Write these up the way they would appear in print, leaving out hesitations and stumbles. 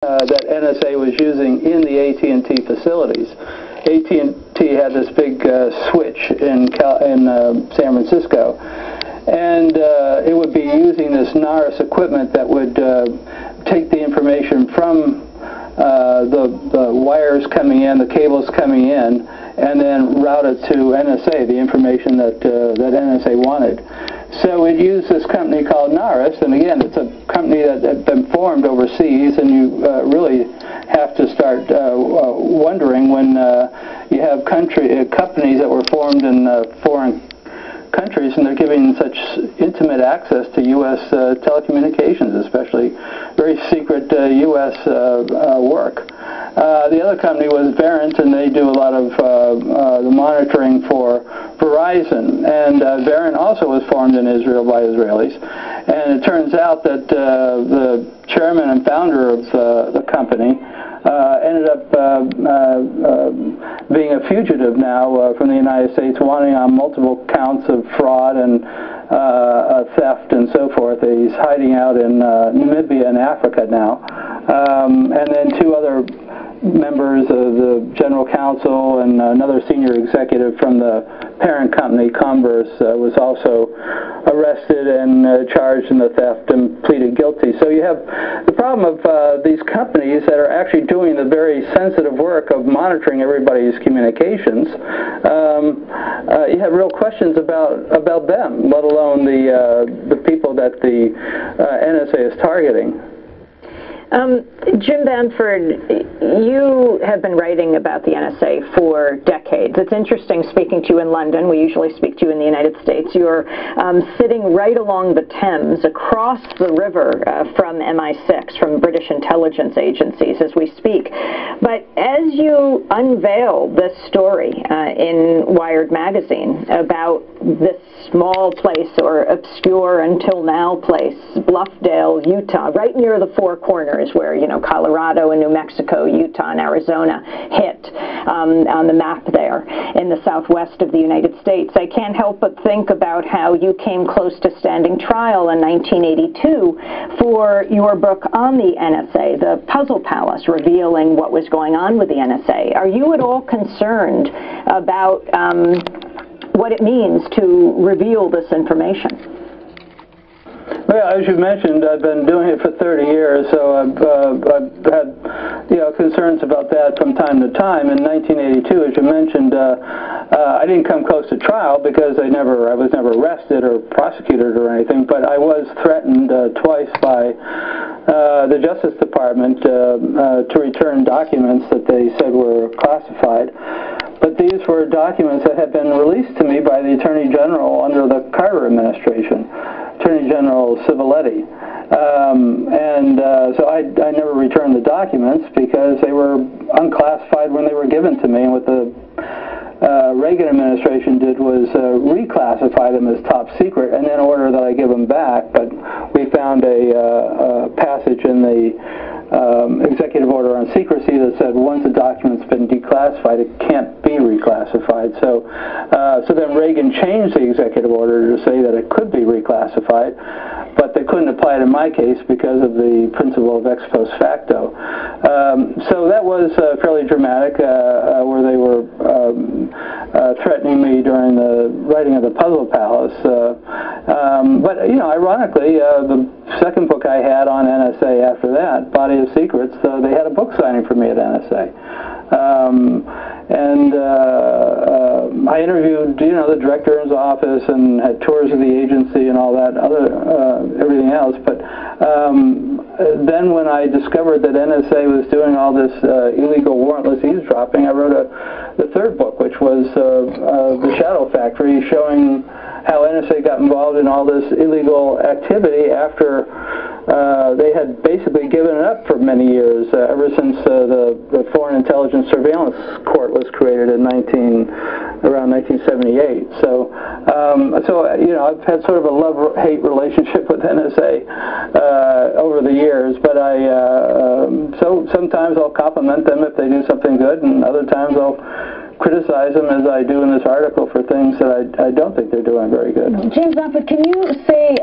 that NSA was using in the AT&T facilities. AT&T had this big switch in San Francisco, and it would be using this NARIS equipment that would take the information from the wires coming in, the cables coming in, and then route it to NSA, the information that NSA wanted. So it used this company called NARIS, and again, it's a company that had been formed overseas, and you really have to start wondering when you have companies that were formed in foreign countries, and they're giving such intimate access to U.S. telecommunications, especially very secret U.S. work. The other company was Verint, and they do a lot of the monitoring for Verizon. And Verint also was formed in Israel by Israelis. And it turns out that the chairman and founder of the company ended up being a fugitive now from the United States, wanting on multiple counts of fraud and theft and so forth. He's hiding out in Namibia and Africa now. And then two other members of the general counsel and another senior executive from the parent company, Converse, was also arrested and charged in the theft and pleaded guilty. So you have the problem of these companies that are actually doing the very sensitive work of monitoring everybody's communications. You have real questions about them, let alone the people that the NSA is targeting. Jim Banford, you have been writing about the NSA for decades. It's interesting speaking to you in London. We usually speak to you in the United States. You're sitting right along the Thames, across the river from MI6, from British intelligence agencies as we speak. But as you unveil this story in Wired magazine about this small place, or obscure until now place, Bluffdale, Utah, right near the Four Corners, where, you know, Colorado and New Mexico, Utah and Arizona hit on the map there in the southwest of the United States. I can't help but think about how you came close to standing trial in 1982 for your book on the NSA, The Puzzle Palace, revealing what was going on with the NSA. Are you at all concerned about what it means to reveal this information? Well, as you mentioned, I've been doing it for 30 years, so I've had concerns about that from time to time. In 1982, as you mentioned, I didn't come close to trial because I was never arrested or prosecuted or anything, but I was threatened twice by the Justice Department to return documents that they said were classified. But these were documents that had been released to me by the Attorney General under the Carter administration, Attorney General Civiletti. So I never returned the documents because they were unclassified when they were given to me. And what the Reagan administration did was reclassify them as top secret and then order that I give them back. But we found a passage in the executive order on secrecy that said once a document's been declassified, it can't be reclassified. So then Reagan changed the executive order to say that it could be reclassified, but they couldn't apply it in my case because of the principle of ex post facto. So that was fairly dramatic, where they were threatening me during the writing of The Puzzle Palace. But, ironically, the second book I had on NSA after that, Body of Secrets, they had a book signing for me at NSA. I interviewed, the director's office and had tours of the agency and all that, everything else. But then when I discovered that NSA was doing all this illegal warrantless eavesdropping, I wrote the third book, which was The Shadow Factory, showing how NSA got involved in all this illegal activity after they had basically given it up for many years, ever since the Foreign Intelligence Surveillance Court was created in around 1978. So I've had sort of a love-hate relationship with NSA over the years, but so sometimes I'll compliment them if they do something good, and other times I'll criticize them as I do in this article for things that I don't think they're doing very good. James Bamford, can you say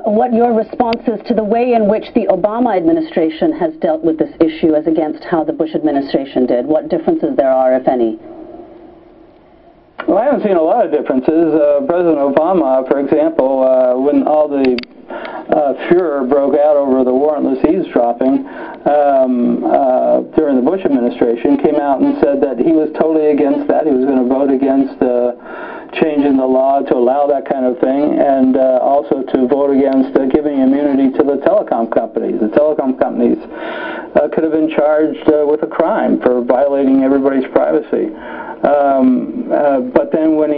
what your response is to the way in which the Obama administration has dealt with this issue as against how the Bush administration did? What differences there are, if any? Well, I haven't seen a lot of differences. President Obama, for example, when all the furor broke out over the warrantless eavesdropping during the Bush administration, came out and said that he was totally against that. He was going to vote against changing the law to allow that kind of thing, and also to vote against giving immunity to the telecom companies. The telecom companies could have been charged with a crime for violating everybody's privacy. But then when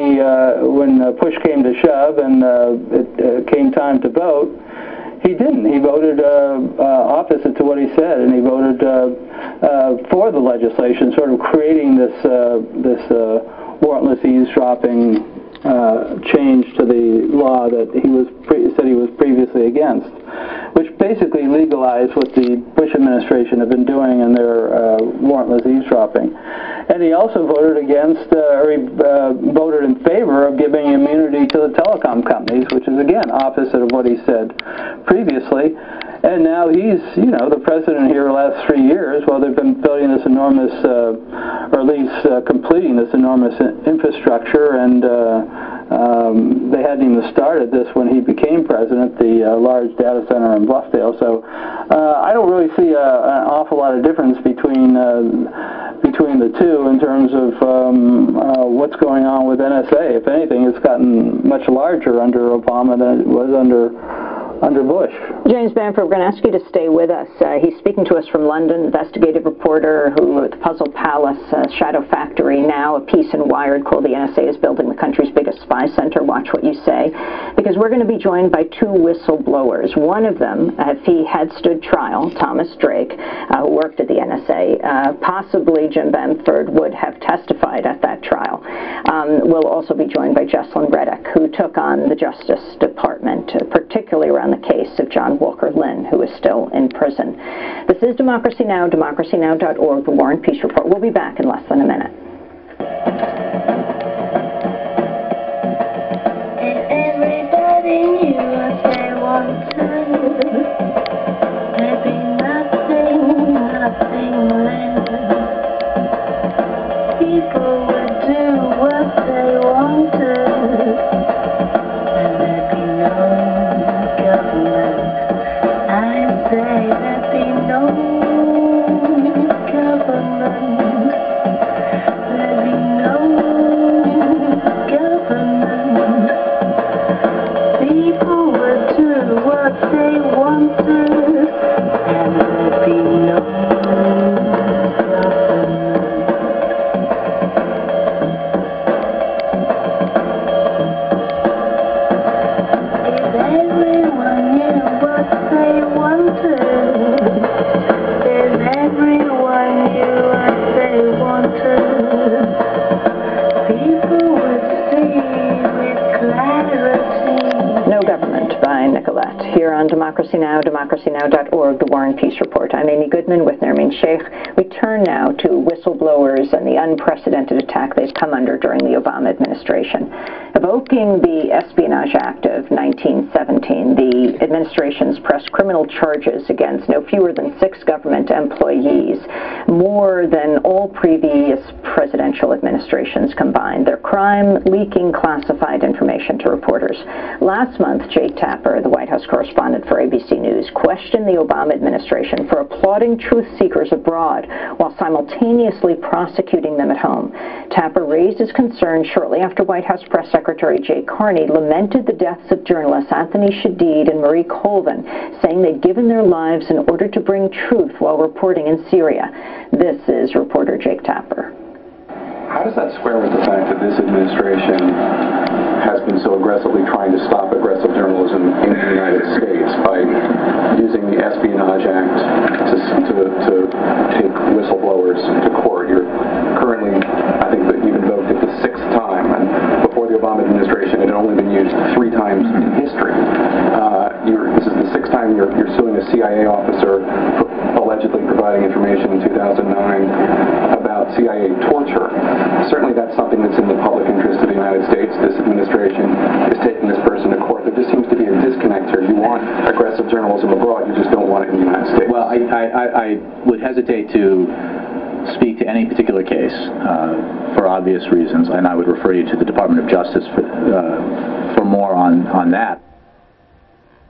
push came to shove and it came time to vote, he didn't. He voted opposite to what he said, and he voted for the legislation, sort of creating this warrantless eavesdropping change to the law that he said he was previously against, which basically legalized what the Bush administration had been doing in their warrantless eavesdropping. And he also voted against, or he voted in favor of giving immunity to the telecom companies, which is, again, opposite of what he said previously. And now he's, the president here the last 3 years, while they've been building this enormous, or at least completing this enormous infrastructure, and they hadn't even started this when he became president, the large data center in Bluffdale. So I don't really see an awful lot of difference between the two in terms of what's going on with NSA. If anything, it's gotten much larger under Obama than it was under Bush. James Bamford, we're going to ask you to stay with us. He's speaking to us from London, investigative reporter who at the Puzzle Palace, Shadow Factory, now a piece in Wired called "The NSA is Building the Country's Biggest Spy Center." Watch what you say, because we're going to be joined by two whistleblowers. One of them, if he had stood trial, Thomas Drake, who worked at the NSA, possibly Jim Bamford would have testified at that trial. We'll also be joined by Jesselyn Reddick, who took on the Justice Department, particularly around the case of John Walker Lynn, who is still in prison. This is Democracy Now!, democracynow.org, the War and Peace Report. We'll be back in less than a minute. Everybody knew what they wanted. There'd be nothing left. People would do what they wanted, and there'd be no government. I say there'd be no government. There'd be no government. People would do what they wanted, and there'd be no government. If everyone knew what they wanted, if everyone knew what they wanted, people would see with clarity. No Government by Nicolette, here on Democracy Now!, democracynow.org, the War and Peace Report. I'm Amy Goodman with Nermeen Sheikh. We turn now to whistleblowers and the unprecedented attack they've come under during the Obama administration. Evoking the Espionage Act of 1917, the administration's pressed criminal charges against no fewer than 6 government employees, more than all previous presidential administrations combined. Their crime, leaking classified information to reporters. Last month, Jake Tapper, the White House correspondent for ABC News, questioned the Obama administration for applauding truth seekers abroad while simultaneously prosecuting them at home. Tapper raised his concern shortly after White House Press Secretary Jay Carney lamented the deaths of journalists Anthony Shadid and Marie Colvin, saying they'd given their lives in order to bring truth while reporting in Syria. This is reporter Jake Tapper. How does that square with the fact that this administration has been so aggressively trying to stop aggressive journalism in the United States by using the Espionage Act to take whistleblowers to court? You're currently, I think that you've invoked it the 6th time, and before the Obama administration it had only been used 3 times in history. This is the 6th time you're suing a CIA officer for allegedly providing information in 2009 about about CIA torture. Certainly that's something that's in the public interest of the United States. This administration is taking this person to court. There just seems to be a disconnect here. You want aggressive journalism abroad, you just don't want it in the United States. Well, I would hesitate to speak to any particular case for obvious reasons, and I would refer you to the Department of Justice for more on that.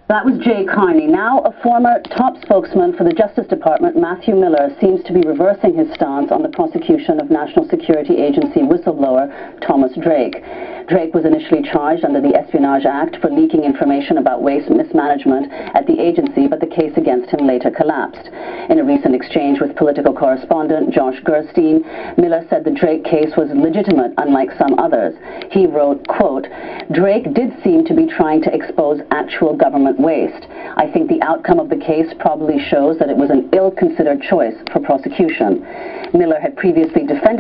That was Jay Carney. Now a former top spokesman for the Justice Department, Matthew Miller, seems to be reversing his stance on the prosecution of National Security Agency whistleblower Thomas Drake. Drake was initially charged under the Espionage Act for leaking information about waste mismanagement at the agency, but the case against him later collapsed. In a recent exchange with political correspondent Josh Gerstein, Miller said the Drake case was legitimate, unlike some others. He wrote, quote, "Drake did seem to be trying to expose actual government waste. I think the outcome of the case probably shows that it was an ill-considered choice for prosecution." Miller had previously defended